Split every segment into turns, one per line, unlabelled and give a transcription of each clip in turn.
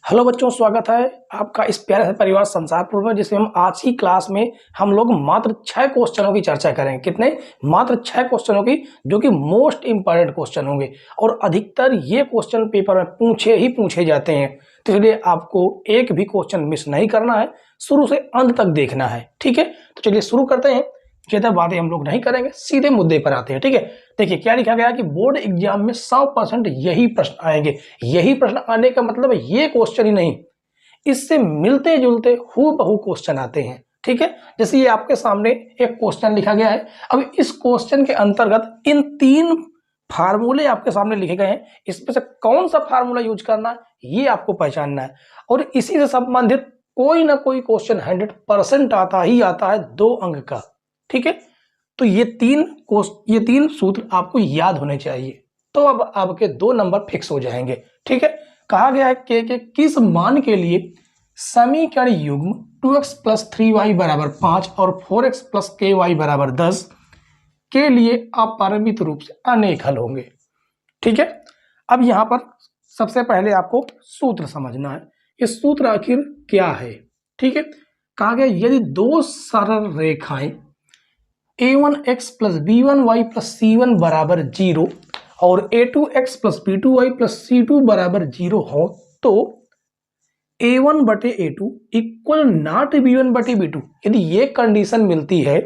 Hello बच्चों, स्वागत है आपका इस प्यारे से परिवार संसारपुर में, जिसमें हम आज की क्लास में हम लोग मात्र 6 क्वेश्चनों की चर्चा करेंगे। कितने? मात्र 6 क्वेश्चनों की, जो कि मोस्ट इंपॉर्टेंट क्वेश्चन होंगे और अधिकतर ये क्वेश्चन पेपर में पूछे जाते हैं। तो इसलिए आपको एक भी क्वेश्चन मिस नहीं करना है, शुरू से अंत तक देखना है। ठीक है, तो चलिए शुरू करते हैं। ज्यादा बातें हम लोग नहीं करेंगे, सीधे मुद्दे पर आते हैं। ठीक है, देखिए क्या लिखा गया कि बोर्ड एग्जाम में 100% यही प्रश्न आएंगे। यही प्रश्न आने का मतलब ये क्वेश्चन ही नहीं, इससे मिलते जुलते हूबहू क्वेश्चन आते हैं। ठीक है, जैसे ये आपके सामने एक क्वेश्चन लिखा गया है। अब इस क्वेश्चन के अंतर्गत इन 3 फार्मूले आपके सामने लिखे गए हैं। इसमें से कौन सा फार्मूला यूज करना है ये आपको पहचानना है, और इसी से संबंधित कोई ना कोई क्वेश्चन 100% आता ही आता है 2 अंक का। ठीक है, तो ये तीन सूत्र आपको याद होने चाहिए, तो अब आपके 2 नंबर फिक्स हो जाएंगे। ठीक है, कहा गया है के किस मान के लिए समीकरण युग्म 2x + 3y = 5 और 4x + ky = 10 के लिए अपरिमित रूप से अनेक हल होंगे। ठीक है, अब यहां पर सबसे पहले आपको सूत्र समझना है। ये सूत्र आखिर क्या है? ठीक है, कहा गया यदि 2 सरल रेखाएं a1x + b1y + c1 = 0 और a2x + b2y + c2 = 0 हो, तो a1/a2 = b1/b2। यदि ये कंडीशन मिलती है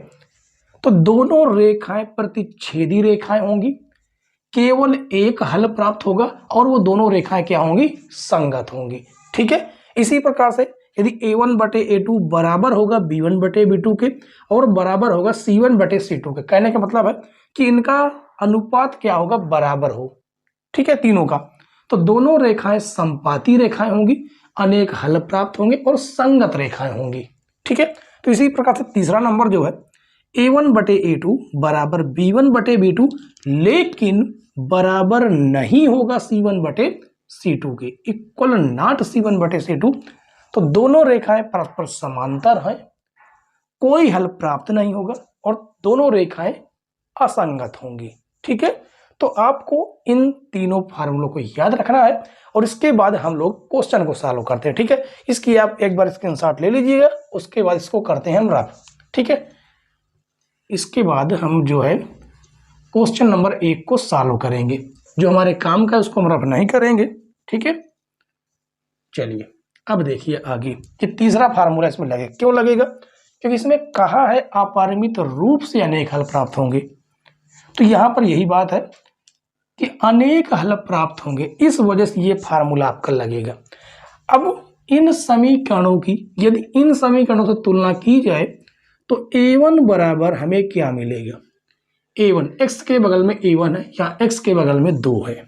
तो दोनों रेखाएं प्रतिच्छेदी रेखाएं होंगी, केवल एक हल प्राप्त होगा और वो दोनों रेखाएं क्या होंगी? संगत होंगी। ठीक है, इसी प्रकार से यदि a1/a2 बराबर होगा b1/b2 के और बराबर होगा c1/c2 के, कहने का मतलब है कि इनका अनुपात क्या होगा? बराबर हो। ठीक है, तीनों का, तो दोनों रेखाएं संपाती रेखाएं होंगी, अनेक हल प्राप्त होंगे और संगत रेखाएं होंगी। ठीक है, तो इसी प्रकार से तीसरा नंबर जो है a1/a2 बराबर b1/b2 लेकिन बराबर नहीं होगा c1/c2 के, इक्वल नॉट c1/c2। तो दोनों रेखाएं परस्पर समांतर हैं, कोई हल प्राप्त नहीं होगा और दोनों रेखाएं असंगत होंगी। ठीक है, तो आपको इन तीनों फार्मूलों को याद रखना है और इसके बाद हम लोग क्वेश्चन को सॉल्व करते हैं। ठीक है, इसकी आप एक बार स्क्रीनशॉट ले लीजिएगा, उसके बाद इसको करते हैं हम रफ। ठीक है, इसके बाद हम जो है क्वेश्चन नंबर 1 को सॉल्व करेंगे। जो हमारे काम का उसको हम रफ नहीं करेंगे। ठीक है, चलिए अब देखिए आगे, ये तीसरा फार्मूला इसमें लगे, क्यों लगेगा? क्योंकि इसमें कहा है अपरिमित रूप से अनेक हल प्राप्त होंगे। तो यहां पर यही बात है कि अनेक हल प्राप्त होंगे, इस वजह से ये फार्मूला आपका लगेगा। अब इन समीकरणों की यदि इन समीकरणों से तुलना की जाए तो a1 बराबर हमें क्या मिलेगा? a1 x के बगल में a1 है, यहाँ x के बगल में 2 है,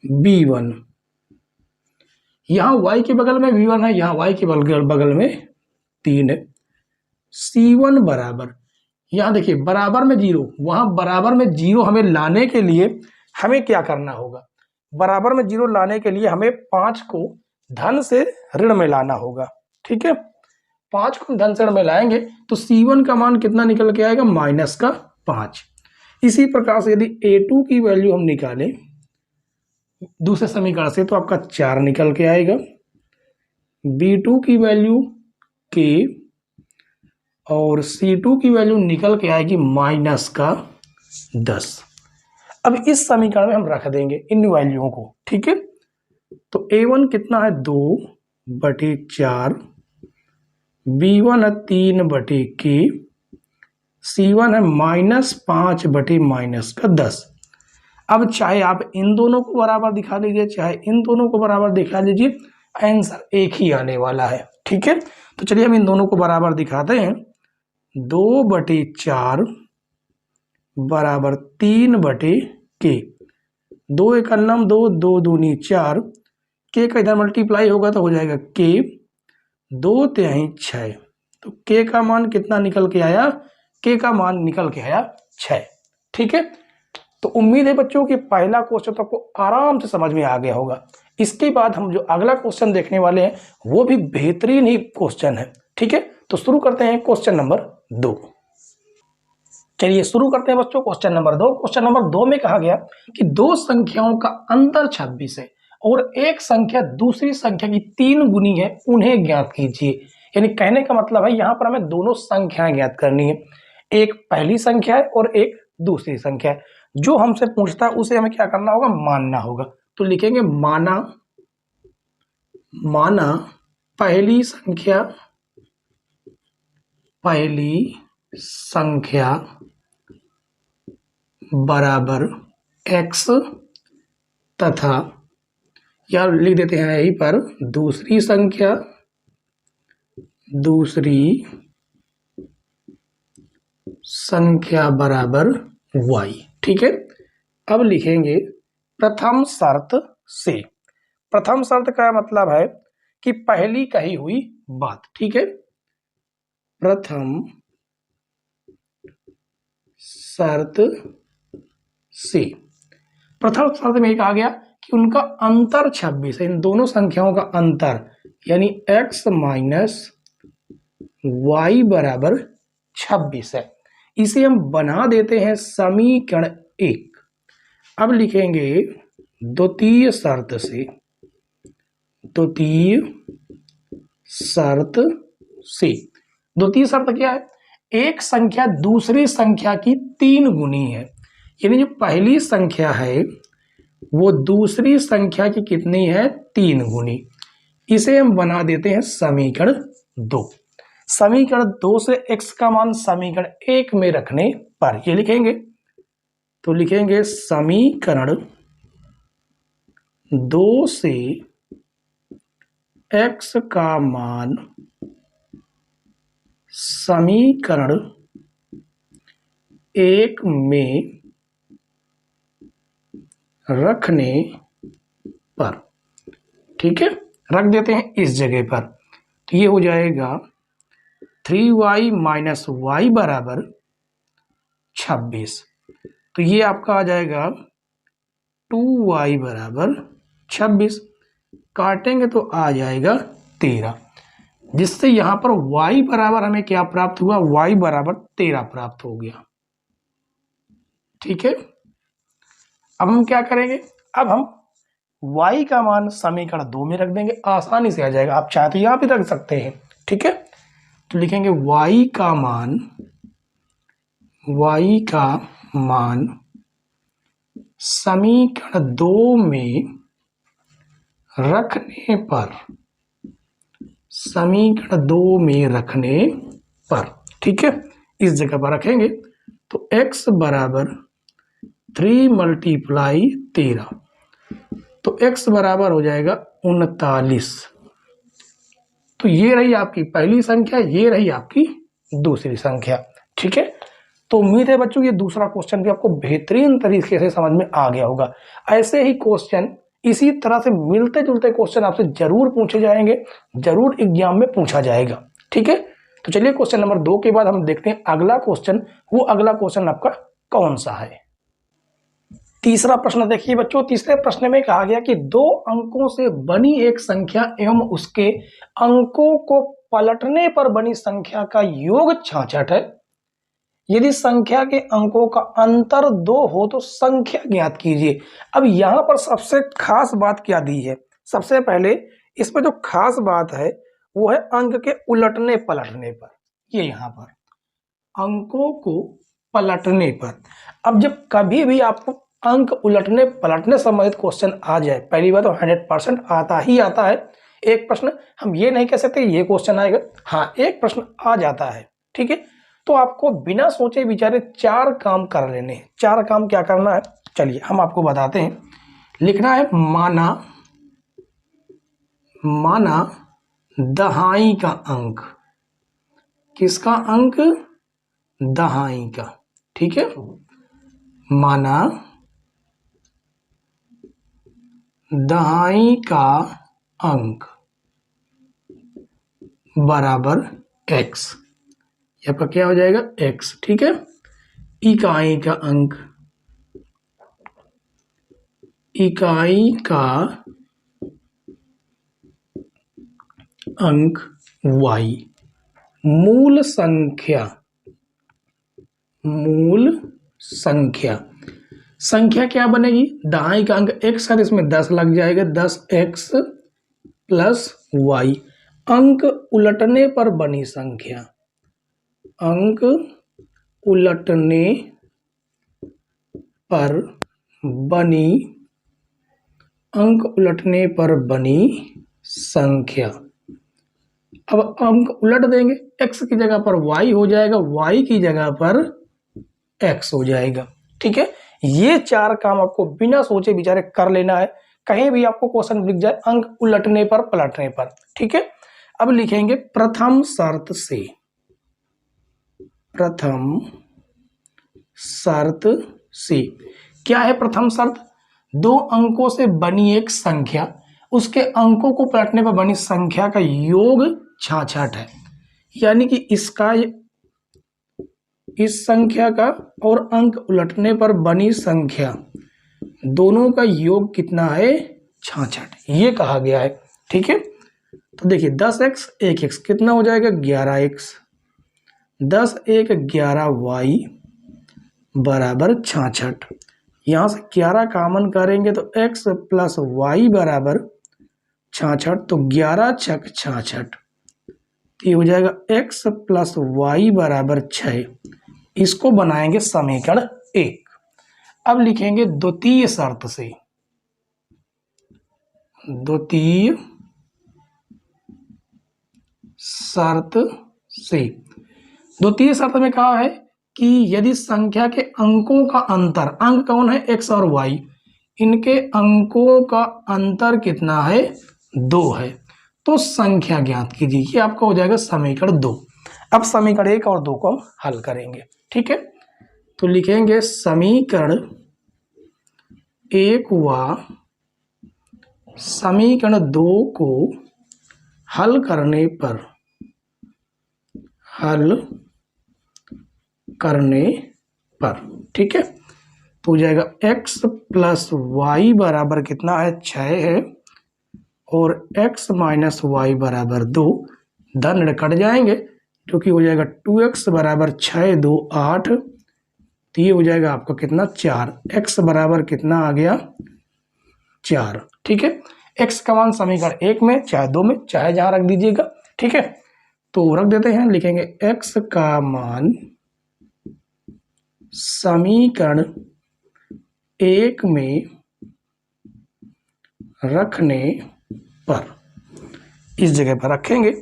b1 यहाँ y के बगल में v1 है, यहाँ y के बगल में 3 है, c1 बराबर, यहाँ देखिए बराबर में 0, वहां बराबर में 0 हमें लाने के लिए हमें क्या करना होगा? बराबर में 0 लाने के लिए हमें 5 को धन से ऋण में लाना होगा। ठीक है, 5 को धन से ऋण में लाएंगे तो c1 का मान कितना निकल के आएगा? -5। इसी प्रकार से यदि a2 की वैल्यू हम निकालें दूसरे समीकरण से तो आपका 4 निकल के आएगा, b2 की वैल्यू k और c2 की वैल्यू निकल के आएगी -10। अब इस समीकरण में हम रख देंगे इन वैल्यूओं को। ठीक है, तो a1 कितना है? 2/4, b1 है 3/k, c1 है -5/-10। अब चाहे आप इन दोनों को बराबर दिखा लीजिए, चाहे इन दोनों को बराबर दिखा लीजिए, आंसर एक ही आने वाला है। ठीक है, तो चलिए हम इन दोनों को बराबर दिखाते हैं। 2/4 बराबर 3/k, 2 × 2, 2 दूनी 4, k का इधर मल्टीप्लाई होगा तो हो जाएगा k, 2 तिहाई 6। तो k का मान कितना निकल के आया? k का मान निकल के आया 6। ठीक है, तो उम्मीद है बच्चों कि पहला क्वेश्चन तो आपको आराम से समझ में आ गया होगा। इसके बाद हम जो अगला क्वेश्चन देखने वाले हैं वो भी बेहतरीन ही क्वेश्चन है। ठीक है, तो शुरू करते हैं क्वेश्चन नंबर 2। चलिए शुरू करते हैं बच्चों क्वेश्चन नंबर 2। क्वेश्चन नंबर 2 में कहा गया कि 2 संख्याओं का अंतर 26 है और एक संख्या दूसरी संख्या की 3 गुनी है, उन्हें ज्ञात कीजिए। यानी कहने का मतलब है यहां पर हमें दोनों संख्याएं ज्ञात करनी है, एक पहली संख्या है और एक दूसरी संख्या है। जो हमसे पूछता है उसे हमें क्या करना होगा, मानना होगा। तो लिखेंगे माना पहली संख्या बराबर x तथा, या लिख देते हैं यहीं पर, दूसरी संख्या बराबर y। ठीक है, अब लिखेंगे प्रथम शर्त से। प्रथम शर्त का मतलब है कि पहली कही हुई बात। ठीक है, प्रथम शर्त से, प्रथम शर्त में एक आ गया कि उनका अंतर 26 है, इन दोनों संख्याओं का अंतर, यानी x माइनस वाई बराबर 26 है। इसे हम बना देते हैं समीकरण 1। अब लिखेंगे द्वितीय शर्त से। द्वितीय शर्त क्या है, एक संख्या दूसरी संख्या की 3 गुनी है, यानी जो पहली संख्या है वो दूसरी संख्या की कितनी है, 3 गुनी। इसे हम बना देते हैं समीकरण 2। समीकरण 2 से x का मान समीकरण 1 में रखने पर ये लिखेंगे, तो लिखेंगे समीकरण 2 से x का मान समीकरण 1 में रखने पर। ठीक है, रख देते हैं इस जगह पर, तो ये हो जाएगा 3y माइनस वाई बराबर 26। तो ये आपका आ जाएगा 2y बराबर 26, काटेंगे तो आ जाएगा 13, जिससे यहां पर y बराबर हमें क्या प्राप्त हुआ, y बराबर 13 प्राप्त हो गया। ठीक है, अब हम क्या करेंगे, अब हम y का मान समीकरण 2 में रख देंगे, आसानी से आ जाएगा। आप चाहे तो यहां भी रख सकते हैं। ठीक है, तो लिखेंगे y का मान समीकरण 2 में रखने पर, समीकरण 2 में रखने पर। ठीक है, इस जगह पर रखेंगे तो x बराबर 3 मल्टीप्लाई 13, तो x बराबर हो जाएगा 39। तो ये रही आपकी पहली संख्या, ये रही आपकी दूसरी संख्या। ठीक है, तो उम्मीद है बच्चों ये दूसरा क्वेश्चन भी आपको बेहतरीन तरीके से समझ में आ गया होगा। ऐसे ही क्वेश्चन, इसी तरह से मिलते जुलते क्वेश्चन आपसे जरूर पूछे जाएंगे, जरूर एग्जाम में पूछा जाएगा। ठीक है, तो चलिए क्वेश्चन नंबर 2 के बाद हम देखते हैं अगला क्वेश्चन, वो अगला क्वेश्चन आपका कौन सा है। तीसरा प्रश्न देखिए बच्चों, तीसरे प्रश्न में कहा गया कि 2 अंकों से बनी एक संख्या एवं उसके अंकों को पलटने पर बनी संख्या का योग 66 है। यदि संख्या के अंकों का अंतर 2 हो तो संख्या ज्ञात कीजिए। अब यहां पर सबसे खास बात क्या दी है, सबसे पहले इसमें जो खास बात है वो है अंक के उलटने पलटने पर। ये यहां पर अंकों को पलटने पर। अब जब कभी भी आपको अंक उलटने पलटने संबंधित क्वेश्चन आ जाए, पहली बात तो 100% आता ही आता है। एक प्रश्न हम ये नहीं कह सकते ये क्वेश्चन आएगा, हाँ एक प्रश्न आ जाता है। ठीक है, तो आपको बिना सोचे विचारे 4 काम कर लेने हैं। 4 काम क्या करना है, चलिए हम आपको बताते हैं। लिखना है माना दहाई का अंक, किसका अंक, दहाई का। ठीक है, माना दहाई का अंक बराबर x, यहाँ पर क्या हो जाएगा x। ठीक है, इकाई का अंक, इकाई का अंक y, मूल संख्या संख्या क्या बनेगी, दाएं का अंक x है, इसमें 10 लग जाएगा, 10x प्लस वाई। अंक उलटने पर बनी संख्या, अंक उलटने पर बनी, अंक उलटने पर बनी संख्या। अब अंक उलट देंगे, x की जगह पर y हो जाएगा, y की जगह पर x हो जाएगा। ठीक है, ये चार काम आपको बिना सोचे विचारे कर लेना है, कहीं भी आपको क्वेश्चन दिख जाए अंक उलटने पर पलटने पर। ठीक है, अब लिखेंगे प्रथम शर्त से, प्रथम शर्त से क्या है प्रथम शर्त, दो अंकों से बनी एक संख्या, उसके अंकों को पलटने पर बनी संख्या का योग 66 है। यानी कि इसका, इस संख्या का और अंक उलटने पर बनी संख्या दोनों का योग कितना है, 66, ये कहा गया है। ठीक है, तो देखिए 10x 1x कितना हो जाएगा, 11x, 10 1 11y बराबर 66। यहाँ से 11 कॉमन करेंगे तो x प्लस वाई बराबर 66, तो 11 छक 66, ये हो जाएगा x प्लस वाई बराबर 6। इसको बनाएंगे समीकरण 1। अब लिखेंगे द्वितीय शर्त से, द्वितीय शर्त से, द्वितीय शर्त में कहा है कि यदि संख्या के अंकों का अंतर, अंक कौन है x और y, इनके अंकों का अंतर कितना है, 2 है, तो संख्या ज्ञात कीजिए। ये आपका हो जाएगा समीकरण 2। अब समीकरण 1 और 2 को हम हल करेंगे। ठीक है, तो लिखेंगे समीकरण 1 व समीकरण 2 को हल करने पर, हल करने पर, ठीक है, तो हो जाएगा x प्लस वाई बराबर कितना है, 6 है, और x माइनस वाई बराबर 2, धन कट जाएंगे जो कि हो जाएगा 2x बराबर 6 2 8, तो ये हो जाएगा आपका कितना, 4, x बराबर कितना आ गया, 4। ठीक है, x का मान समीकरण 1 में चाहे 2 में चाहे जहां रख दीजिएगा। ठीक है, तो रख देते हैं, लिखेंगे x का मान समीकरण 1 में रखने पर, इस जगह पर रखेंगे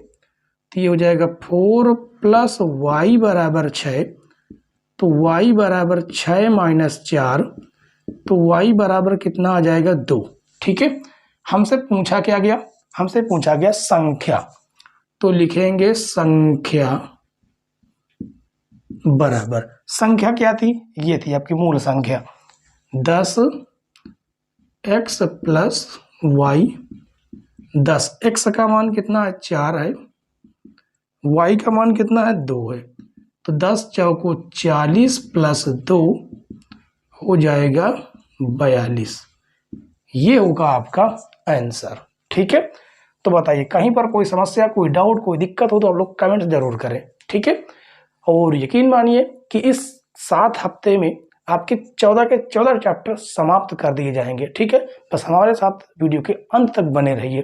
तो ये हो जाएगा 4 प्लस वाई बराबर 6, तो y बराबर 6 माइनस 4, तो y बराबर कितना आ जाएगा, 2। ठीक है, हमसे पूछा क्या गया, हमसे पूछा गया संख्या, तो लिखेंगे संख्या बराबर, संख्या क्या थी, ये थी आपकी मूल संख्या 10x प्लस वाई, 10 x का मान कितना है, 4 है, y का मान कितना है, 2 है, तो 10 चौको 40 प्लस 2 हो जाएगा 42। ये होगा आपका आंसर। ठीक है, तो बताइए कहीं पर कोई समस्या, कोई डाउट, कोई दिक्कत हो तो आप लोग कमेंट जरूर करें। ठीक है, और यकीन मानिए कि इस 7 हफ्ते में आपके 14 के 14 चैप्टर समाप्त कर दिए जाएंगे। ठीक है, बस हमारे साथ वीडियो के अंत तक बने रहिए।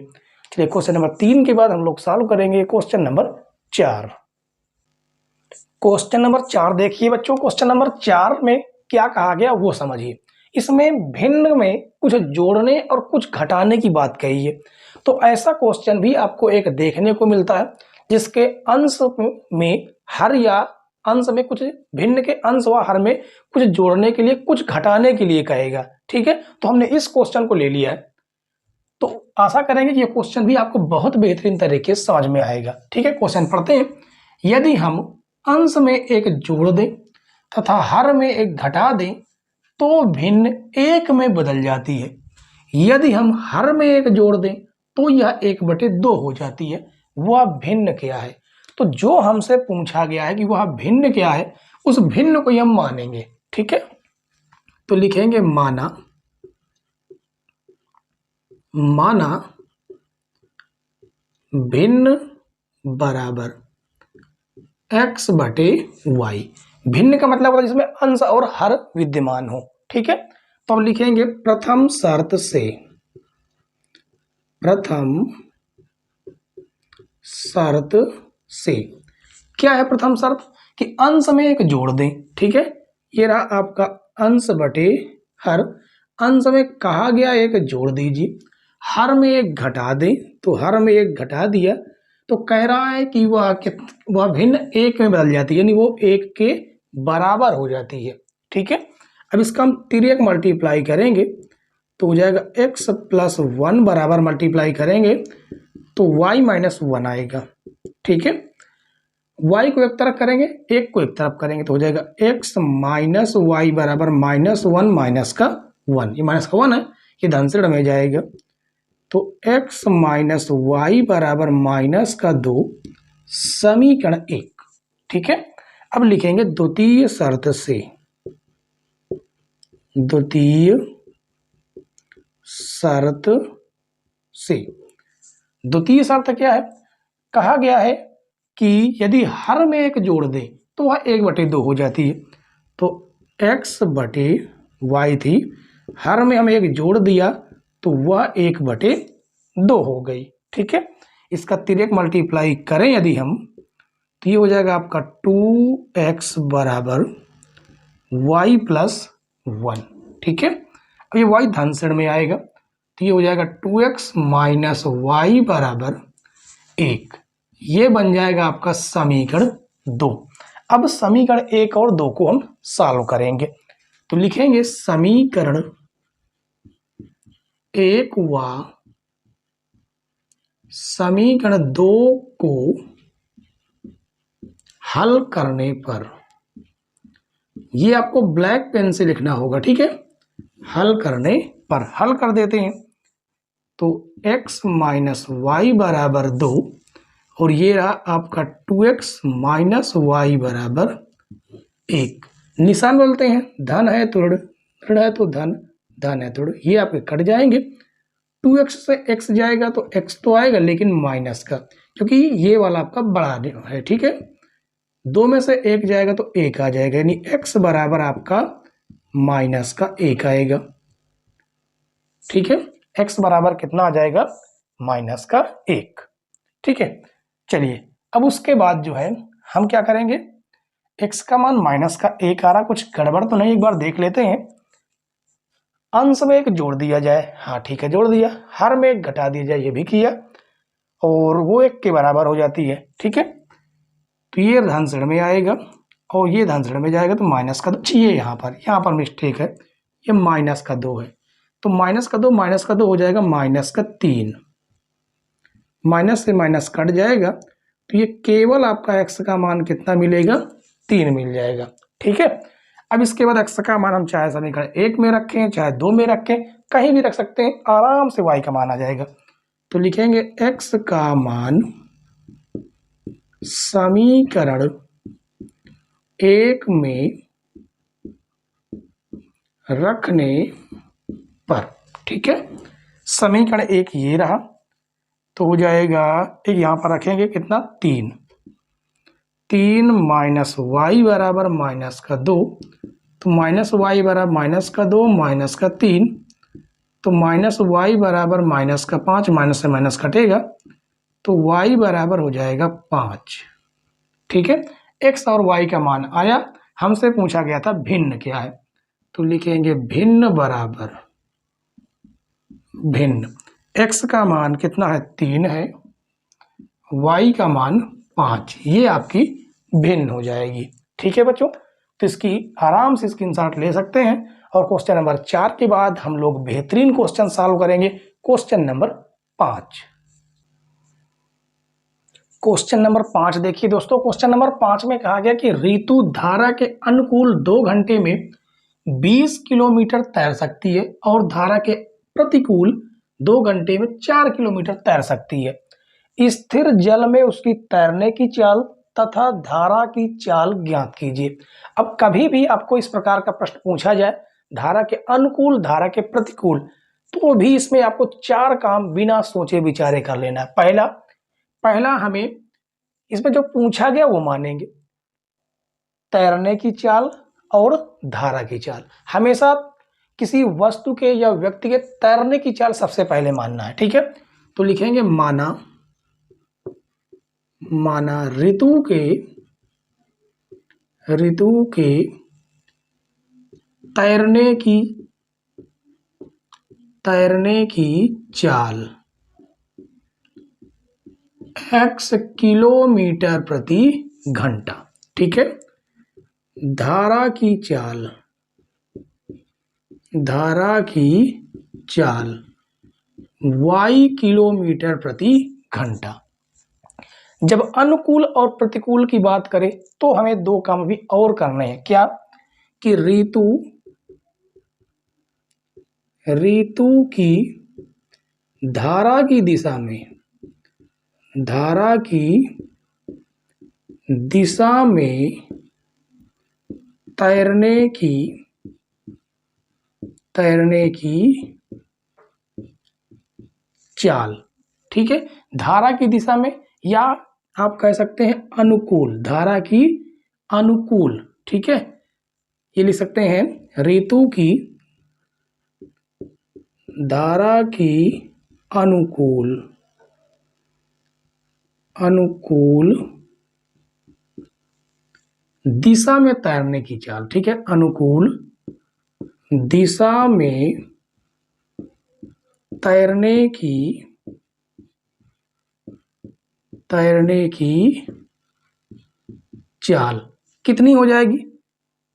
चलिए क्वेश्चन नंबर 3 के बाद हम लोग सॉल्व करेंगे क्वेश्चन नंबर 4। क्वेश्चन नंबर 4 देखिए बच्चों, क्वेश्चन नंबर 4 में क्या कहा गया वो समझिए। इसमें भिन्न में कुछ जोड़ने और कुछ घटाने की बात कही है। तो ऐसा क्वेश्चन भी आपको एक देखने को मिलता है जिसके अंश में हर या अंश में कुछ, भिन्न के अंश व हर में कुछ जोड़ने के लिए कुछ घटाने के लिए कहेगा। ठीक है, तो हमने इस क्वेश्चन को ले लिया है, तो आशा करेंगे कि ये क्वेश्चन भी आपको बहुत बेहतरीन तरीके से समझ में आएगा। ठीक है, क्वेश्चन पढ़ते हैं। यदि हम अंश में एक जोड़ दें तथा हर में एक घटा दें तो भिन्न एक में बदल जाती है। यदि हम हर में एक जोड़ दें तो यह 1/2 हो जाती है। वह भिन्न क्या है, तो जो हमसे पूछा गया है कि वह भिन्न क्या है, उस भिन्न को हम मानेंगे। ठीक है, तो लिखेंगे माना, माना भिन्न बराबर x/y। भिन्न का मतलब होता है जिसमें अंश और हर विद्यमान हो। ठीक है, तो अब लिखेंगे प्रथम शर्त से, प्रथम शर्त से क्या है प्रथम शर्त कि अंश में एक जोड़ दें। ठीक है, ये रहा आपका अंश बटे हर, अंश में कहा गया एक जोड़ दीजिए, हर में एक घटा दें, तो हर में एक घटा दिया तो कह रहा है कि वह भिन्न एक में बदल जाती है, यानी वो एक के बराबर हो जाती है। ठीक है, अब इसका हम तिर्यक मल्टीप्लाई करेंगे तो हो जाएगा x प्लस 1 बराबर मल्टीप्लाई करेंगे तो y माइनस 1 आएगा। ठीक है, y को एक तरफ करेंगे, एक को एक तरफ करेंगे तो हो जाएगा x माइनस वाई बराबर -1 माइनस का 1, ये माइनस का 1 है, ये धन से में जाएगा तो x माइनस वाई बराबर -2 समीकरण 1। ठीक है, अब लिखेंगे द्वितीय शर्त से, द्वितीय शर्त से, द्वितीय शर्त क्या है, कहा गया है कि यदि हर में एक जोड़ दे तो वह 1/2 हो जाती है, तो x बटे वाई थी, हर में हम एक जोड़ दिया तो वह 1/2 हो गई। ठीक है, इसका तिर्यक मल्टीप्लाई करें यदि हम तो ये हो जाएगा आपका 2x बराबर y प्लस 1। ठीक है, अब ये y धन श्रेणी में आएगा तो ये हो जाएगा 2x माइनस वाई बराबर 1, ये बन जाएगा आपका समीकरण 2। अब समीकरण 1 और 2 को हम सॉल्व करेंगे तो लिखेंगे समीकरण 1 व समीकरण 2 को हल करने पर, ये आपको ब्लैक पेन से लिखना होगा। ठीक है, हल करने पर हल कर देते हैं तो x माइनस वाई बराबर 2 और ये रहा आपका 2x माइनस वाई बराबर 1। निशान बोलते हैं, धन है तो ऋण, ऋण है तो धन, धन है तो ऋण, ये आपके कट जाएंगे। 2x से x जाएगा तो x तो आएगा लेकिन माइनस का, क्योंकि ये वाला आपका बड़ा है। ठीक है, 2 में से 1 जाएगा तो 1 आ जाएगा, यानी x बराबर आपका -1 आएगा। ठीक है, x बराबर कितना आ जाएगा, -1। ठीक है, चलिए अब उसके बाद जो है हम क्या करेंगे, x का मान -1 आ रहा, कुछ गड़बड़ तो नहीं, एक बार देख लेते हैं। अंश में एक जोड़ दिया जाए, हाँ ठीक है जोड़ दिया, हर में एक घटा दिया जाए, ये भी किया, और वो 1 के बराबर हो जाती है। ठीक है, तो ये धन श्रेणी में आएगा और ये धन श्रेणी में जाएगा तो -2, ये यहाँ पर मिस्टेक है, ये -2 है तो -2 हो जाएगा -3, माइनस से माइनस कट जाएगा तो ये केवल आपका x का मान कितना मिलेगा, 3 मिल जाएगा। ठीक है, अब इसके बाद x का मान हम चाहे समीकरण 1 में रखें चाहे 2 में रखें, कहीं भी रख सकते हैं, आराम से y का मान आ जाएगा। तो लिखेंगे x का मान समीकरण 1 में रखने पर, ठीक है, समीकरण 1 ये रहा तो हो जाएगा, एक यहाँ पर रखेंगे कितना, 3 माइनस वाई बराबर -2, तो -y बराबर -2 -3, तो -y बराबर -5, माइनस से माइनस कटेगा तो y बराबर हो जाएगा 5। ठीक है, x और y का मान आया, हमसे पूछा गया था भिन्न क्या है, तो लिखेंगे भिन्न बराबर, भिन्न x का मान कितना है, 3 है, y का मान 5, ये आपकी भिन्न हो जाएगी। ठीक है बच्चों, तो इसकी आराम से स्क्रीनशॉट ले सकते हैं और क्वेश्चन नंबर 4 के बाद हम लोग बेहतरीन क्वेश्चन सॉल्व करेंगे, क्वेश्चन नंबर 5। क्वेश्चन नंबर 5 देखिए दोस्तों, क्वेश्चन नंबर 5 में कहा गया कि ऋतु धारा के अनुकूल 2 घंटे में 20 किलोमीटर तैर सकती है और धारा के प्रतिकूल 2 घंटे में 4 किलोमीटर तैर सकती है। स्थिर जल में उसकी तैरने की चाल तथा धारा की चाल ज्ञात कीजिए। अब कभी भी आपको इस प्रकार का प्रश्न पूछा जाए, धारा के अनुकूल धारा के प्रतिकूल, तो भी इसमें आपको 4 काम बिना सोचे विचारे कर लेना है। पहला हमें इसमें जो पूछा गया वो मानेंगे, तैरने की चाल और धारा की चाल। हमेशा किसी वस्तु के या व्यक्ति के तैरने की चाल सबसे पहले मानना है। ठीक है, तो लिखेंगे माना ऋतु के तैरने की चाल x किलोमीटर प्रति घंटा। ठीक है, धारा की चाल y किलोमीटर प्रति घंटा। जब अनुकूल और प्रतिकूल की बात करें तो हमें दो काम भी और करने हैं। क्या कि ऋतु की धारा की दिशा में तैरने की चाल। ठीक है, धारा की दिशा में, या आप कह सकते हैं अनुकूल, धारा की अनुकूल। ठीक है, ये लिख सकते हैं ऋतु की धारा की अनुकूल दिशा में तैरने की चाल। ठीक है, अनुकूल दिशा में तैरने की चाल कितनी हो जाएगी,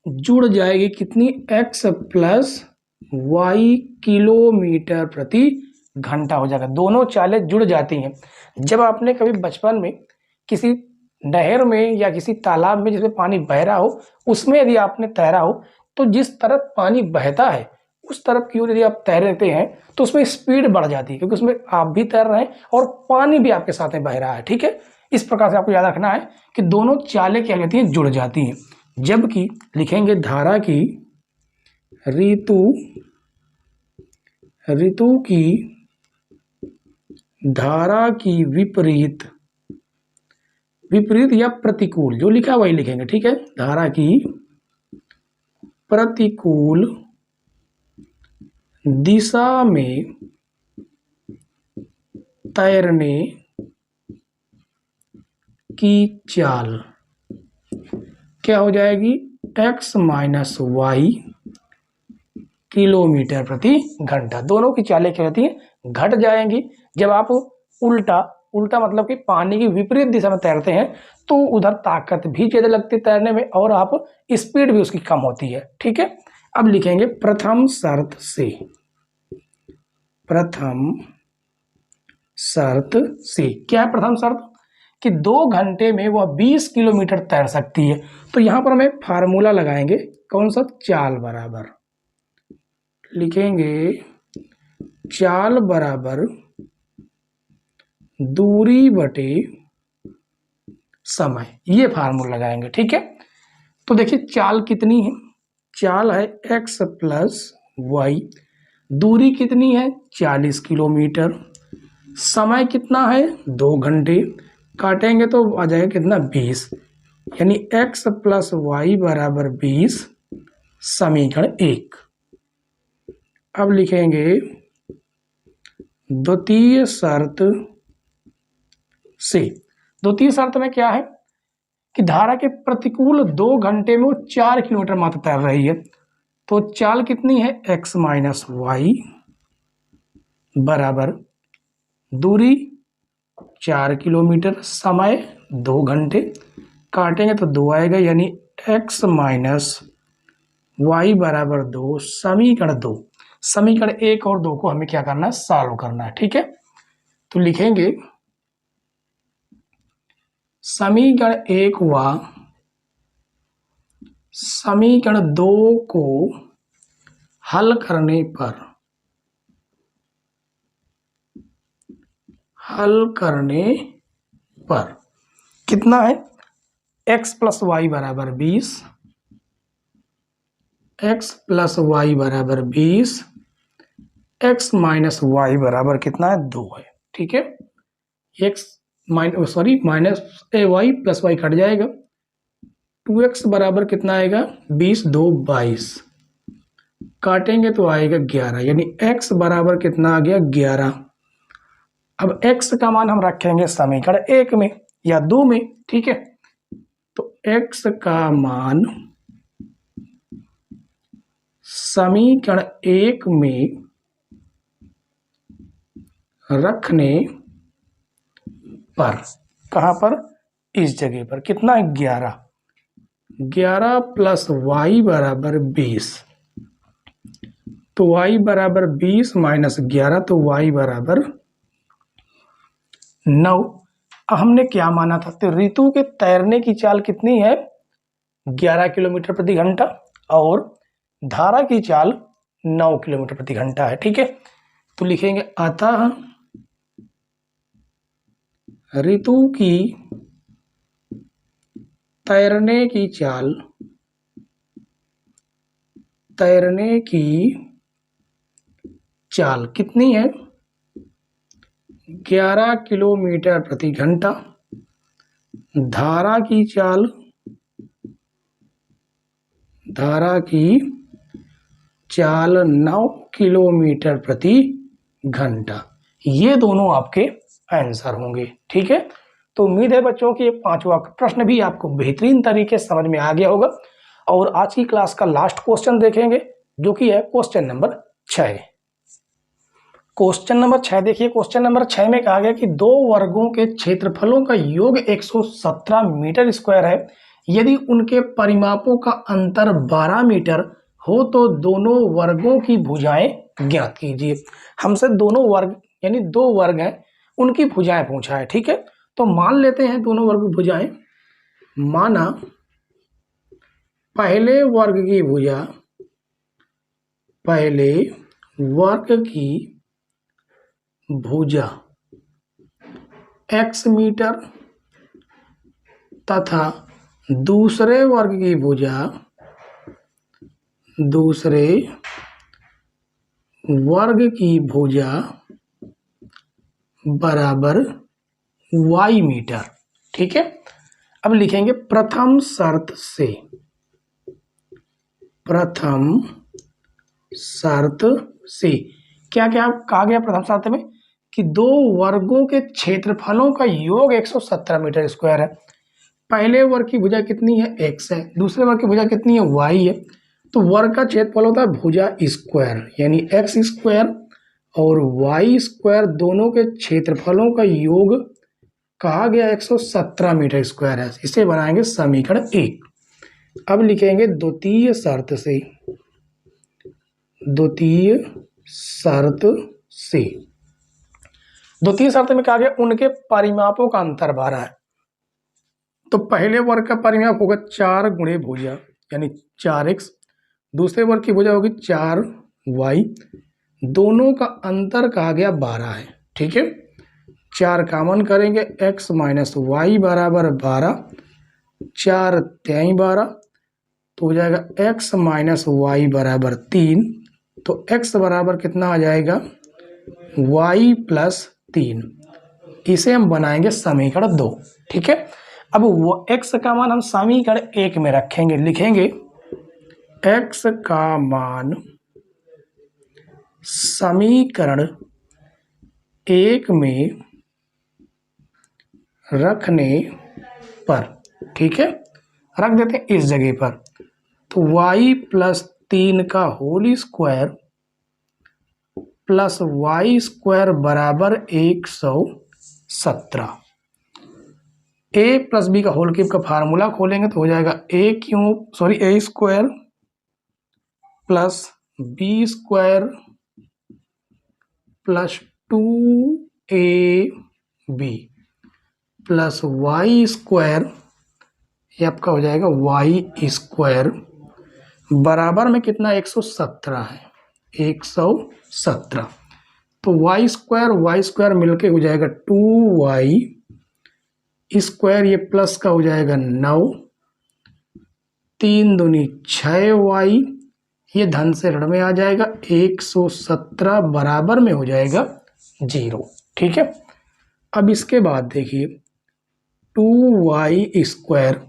जुड़ जाएगी कितनी, x प्लस वाई किलोमीटर प्रति घंटा हो जाएगा। दोनों चालें जुड़ जाती हैं। जब आपने कभी बचपन में किसी नहर में या किसी तालाब में जिसमें पानी बह रहा हो, उसमें यदि आपने तैरा हो तो जिस तरफ पानी बहता है उस तरफ की ओर यदि आप तैरते हैं तो उसमें स्पीड बढ़ जाती है, क्योंकि उसमें आप भी तैर रहे हैं और पानी भी आपके साथ में बह रहा है। ठीक है, इस प्रकार से आपको याद रखना है कि दोनों चालें क्या कहती हैं, जुड़ जाती हैं। जबकि लिखेंगे धारा की ऋतु की धारा की विपरीत या प्रतिकूल, जो लिखा वही लिखेंगे। ठीक है, धारा की प्रतिकूल दिशा में तैरने की चाल क्या हो जाएगी, x माइनस वाई किलोमीटर प्रति घंटा। दोनों की चालें क्या होती हैं, घट जाएंगी। जब आप उल्टा मतलब कि पानी की विपरीत दिशा में तैरते हैं तो उधर ताकत भी ज्यादा लगती है तैरने में और आप स्पीड भी उसकी कम होती है। ठीक है, अब लिखेंगे प्रथम शर्त से क्या है प्रथम शर्त, कि 2 घंटे में वह 20 किलोमीटर तैर सकती है। तो यहां पर हमें फार्मूला लगाएंगे, कौन सा, चाल बराबर, लिखेंगे चाल बराबर दूरी बटे समय, ये फार्मूला लगाएंगे। ठीक है, तो देखिए चाल कितनी है, चाल है x प्लस वाई, दूरी कितनी है 40 किलोमीटर, समय कितना है 2 घंटे, काटेंगे तो आ जाएगा कितना 20, यानी x प्लस वाई बराबर 20, समीकरण 1। अब लिखेंगे द्वितीय शर्त में क्या है कि धारा के प्रतिकूल 2 घंटे में वो 4 किलोमीटर मात्र तैर रही है। तो चाल कितनी है, x माइनस वाई बराबर दूरी 4 किलोमीटर, समय 2 घंटे, काटेंगे तो 2 आएगा, यानी x माइनस वाई बराबर 2, समीकरण 2। समीकरण 1 और 2 को हमें क्या करना है, सॉल्व करना है। ठीक है, तो लिखेंगे समीकरण 1 व समीकरण 2 को हल करने पर कितना है, x प्लस वाई बराबर 20, x प्लस वाई बराबर 20, x माइनस वाई बराबर कितना है 2 है। ठीक है, minus y plus y cut जाएगा, 2x बराबर कितना आएगा 20 2 22, काटेंगे तो आएगा 11, यानी x बराबर कितना आ गया 11। अब x का मान हम रखेंगे समीकरण 1 में या 2 में, ठीक है। तो x का मान समीकरण 1 में रखने पर, कहां पर, इस जगह पर कितना है 11, 11 प्लस y बराबर 20, तो y बराबर 20 माइनस 11, तो y बराबर 9। हमने क्या माना था, तो ऋतु के तैरने की चाल कितनी है 11 किलोमीटर प्रति घंटा और धारा की चाल 9 किलोमीटर प्रति घंटा है, ठीक है। तो लिखेंगे अतः ऋतु की तैरने की चाल कितनी है 11 किलोमीटर प्रति घंटा, धारा की चाल 9 किलोमीटर प्रति घंटा। ये दोनों आपके आंसर होंगे, ठीक है। तो उम्मीद है बच्चों कि ये पांचवा प्रश्न भी आपको बेहतरीन तरीके से समझ में आ गया होगा। और आज की क्लास का लास्ट क्वेश्चन देखेंगे, जो कि है क्वेश्चन नंबर 6। क्वेश्चन नंबर 6 देखिए, क्वेश्चन नंबर 6 में कहा गया कि दो वर्गों के क्षेत्रफलों का योग 117 मीटर स्क्वायर है। यदि उनके परिमापों का अंतर 12 मीटर हो तो दोनों वर्गों की भुजाएं ज्ञात कीजिए। हमसे दोनों वर्ग यानी दो वर्ग हैं, उनकी भुजाएं पूछा है, ठीक है। तो मान लेते हैं दोनों वर्ग की भुजाएं। माना पहले वर्ग की भुजा x मीटर तथा दूसरे वर्ग की भुजा बराबर y मीटर, ठीक है। अब लिखेंगे प्रथम शर्त से क्या क्या कहा गया प्रथम शर्त में कि दो वर्गों के क्षेत्रफलों का योग 117 मीटर स्क्वायर है। पहले वर्ग की भुजा कितनी है x है, दूसरे वर्ग की भुजा कितनी है y है। तो वर्ग का क्षेत्रफल होता है भुजा स्क्वायर यानी x स्क्वायर और y स्क्वायर, दोनों के क्षेत्रफलों का योग कहा गया 117 मीटर स्क्वायर है। इसे बनाएंगे समीकरण 1। अब लिखेंगे द्वितीय शर्त में कहा गया उनके परिमापों का अंतर 12 है। तो पहले वर्ग का परिमाप होगा 4 गुणे भुजा यानी 4x, दूसरे वर्ग की भुजा होगी 4y, दोनों का अंतर कहा गया 12 है, ठीक है। 4 कॉमन करेंगे, x माइनस वाई बराबर 12, 4 3 12, तो हो जाएगा x माइनस वाई बराबर 3। तो x बराबर कितना आ जाएगा y प्लस 3। इसे हम बनाएंगे समीकरण 2, ठीक है। अब वो x का मान हम समीकरण 1 में रखेंगे, लिखेंगे x का मान समीकरण 1 में रखने पर, ठीक है, रख देते हैं इस जगह पर। तो y प्लस 3 का whole square plus y square बराबर 117। a प्लस बी का होल क्यूब का फार्मूला खोलेंगे तो हो जाएगा a square plus b square plus 2ab plus y square, ये आपका हो जाएगा वाई स्क्वायर बराबर में कितना 117 है, 117। तो वाई स्क्वायर मिलके हो जाएगा 2y स्क्वायर, ये प्लस का हो जाएगा 9, 3 दूनी 6y, ये धन से ऋण में आ जाएगा 117 बराबर में हो जाएगा 0, ठीक है। अब इसके बाद देखिए 2y स्क्वायर,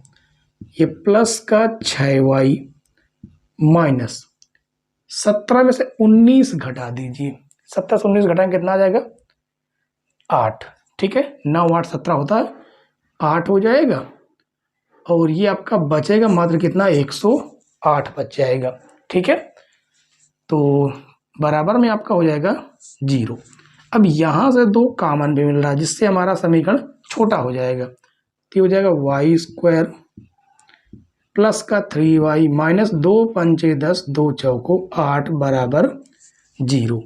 ये प्लस का 6y माइनस 17 में से 19 घटा दीजिए, 17 से 19 घटाएं कितना आ जाएगा 8। ठीक है, 9 8 17 होता है, 8 हो जाएगा और ये आपका बचेगा मात्र कितना 108 बच जाएगा। ठीक है, तो बराबर में आपका हो जाएगा 0। अब यहाँ से 2 कॉमन भी मिल रहा है जिससे हमारा समीकरण छोटा हो जाएगा, तो हो जाएगा वाई स्क्वायर प्लस का 3y माइनस 2 पंचे 10 2 चौको 8 बराबर 0।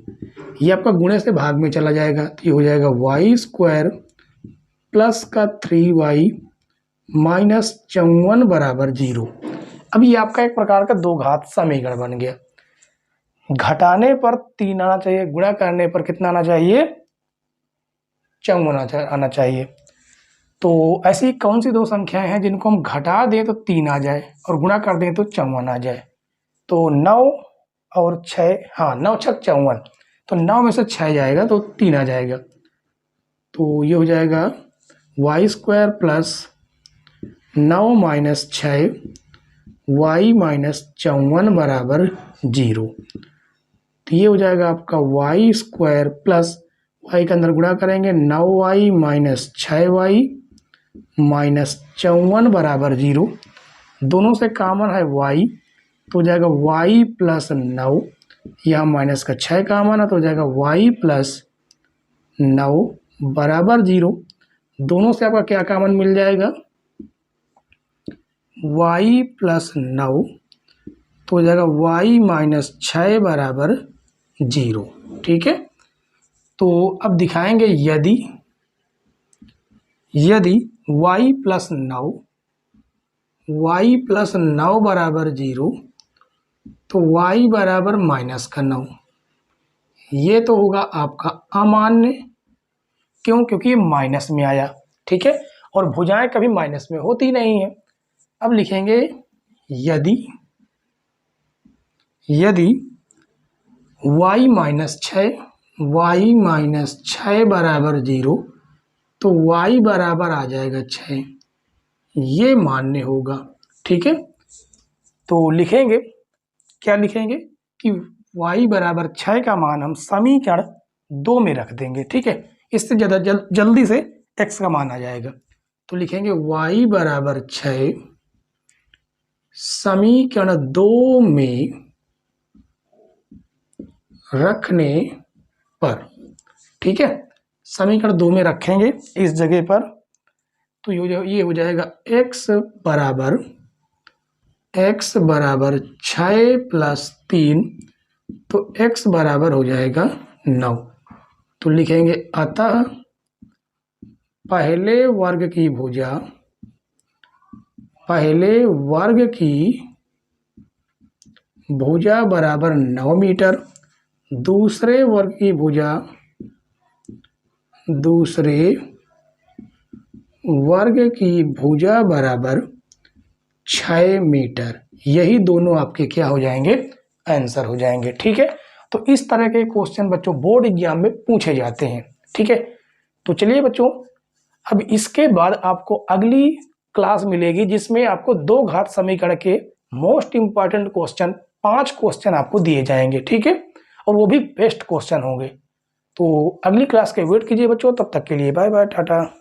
ये आपका गुणे से भाग में चला जाएगा, तो ये हो जाएगा वाई स्क्वायर प्लस का 3y माइनस 54 बराबर 0। अब ये आपका एक प्रकार का 2 घात समीकरण बन गया। घटाने पर 3 आना चाहिए, गुणा करने पर कितना आना चाहिए 54 आना चाहिए। तो ऐसी कौन सी 2 संख्याएं हैं जिनको हम घटा दें तो 3 आ जाए और गुणा कर दें तो 54 आ जाए? तो 9 और 6, हाँ 9 6 54, तो 9 में से 6 जाएगा तो 3 आ जाएगा। तो ये हो जाएगा y square plus 9 minus 6 y minus 54 बराबर 0। तो ये हो जाएगा आपका वाई स्क्वायर प्लस वाई के अंदर गुणा करेंगे 9y माइनस 6y माइनस 54 बराबर 0। दोनों से कॉमन है y, तो हो जाएगा y प्लस 9, यहाँ माइनस का 6 कॉमन है तो हो जाएगा y प्लस 9 बराबर 0। दोनों से आपका क्या कॉमन मिल जाएगा y प्लस 9, तो हो जाएगा y माइनस 6 बराबर 0। ठीक है, तो अब दिखाएंगे यदि y प्लस 9 बराबर 0 तो y बराबर माइनस का 9, ये तो होगा आपका अमान्य। क्यों? क्योंकि ये माइनस में आया। ठीक है, और भुजाएं कभी माइनस में होती नहीं है। अब लिखेंगे यदि y माइनस 6 बराबर 0 तो y बराबर आ जाएगा 6, ये मान्य होगा। ठीक है, तो लिखेंगे क्या लिखेंगे कि y बराबर 6 का मान हम समीकरण 2 में रख देंगे। ठीक है, इससे ज़्यादा जल्दी से x का मान आ जाएगा। तो लिखेंगे y बराबर 6 समीकरण 2 में रखने पर। ठीक है, समीकरण 2 में रखेंगे इस जगह पर, तो ये हो जाएगा x बराबर 6 प्लस 3, तो x बराबर हो जाएगा 9। तो लिखेंगे अतः पहले वर्ग की भुजा बराबर 9 मीटर, दूसरे वर्ग की भुजा बराबर 6 मीटर। यही दोनों आपके क्या हो जाएंगे आंसर हो जाएंगे। ठीक है, तो इस तरह के क्वेश्चन बच्चों बोर्ड एग्जाम में पूछे जाते हैं। ठीक है, तो चलिए बच्चों, अब इसके बाद आपको अगली क्लास मिलेगी जिसमें आपको 2 घात समीकरण के मोस्ट इंपॉर्टेंट क्वेश्चन 5 क्वेश्चन आपको दिए जाएंगे। ठीक है, और वो भी बेस्ट क्वेश्चन होंगे। तो अगली क्लास के वेट कीजिए बच्चों, तब तक के लिए बाय बाय, टाटा।